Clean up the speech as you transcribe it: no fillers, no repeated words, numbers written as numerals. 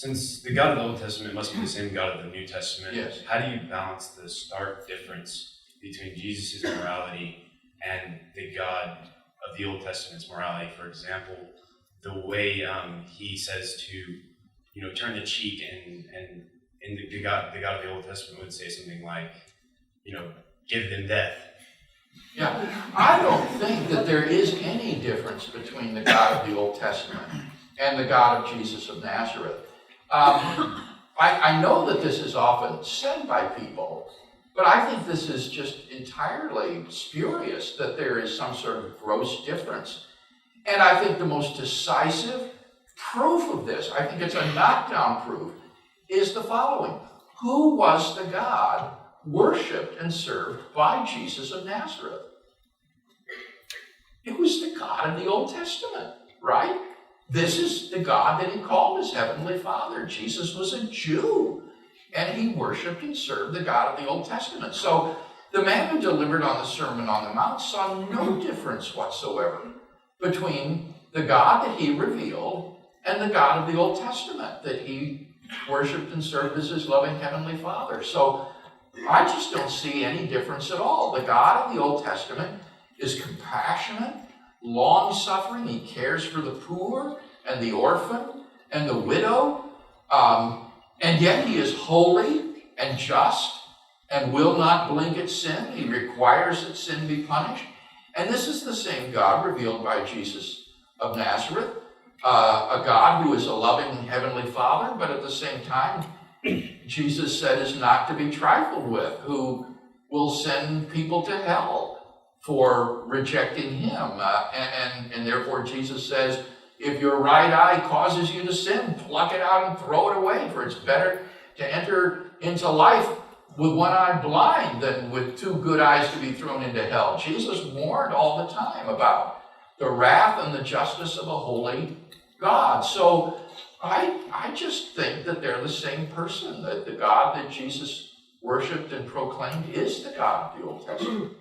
Since the God of the Old Testament must be the same God of the New Testament, Yes. how do you balance the stark difference between Jesus' morality and the God of the Old Testament's morality? For example, the way he says to, turn the cheek, and the God of the Old Testament would say something like, give them death. Yeah, I don't think that there is any difference between the God of the Old Testament and the God of Jesus of Nazareth. I know that this is often said by people, but I think this is just entirely spurious, that there is some sort of gross difference. And I think the most decisive proof of this, I think it's a knockdown proof, is the following. Who was the God worshipped and served by Jesus of Nazareth? It was the God of the Old Testament, right? This is the God that he called his heavenly Father. Jesus was a Jew, and he worshipped and served the God of the Old Testament. So the man who delivered on the Sermon on the Mount saw no difference whatsoever between the God that he revealed and the God of the Old Testament that he worshipped and served as his loving heavenly Father. So I just don't see any difference at all. The God of the Old Testament is compassionate, long-suffering. He cares for the poor and the orphan and the widow. And yet he is holy and just and will not blink at sin. He requires that sin be punished. And this is the same God revealed by Jesus of Nazareth, a God who is a loving heavenly Father, but at the same time, Jesus said is not to be trifled with, who will send people to hell for rejecting him. And therefore Jesus says, if your right eye causes you to sin, pluck it out and throw it away, for it's better to enter into life with one eye blind than with two good eyes to be thrown into hell. Jesus warned all the time about the wrath and the justice of a holy God. So I just think that they're the same person, that the God that Jesus worshipped and proclaimed is the God of the Old Testament.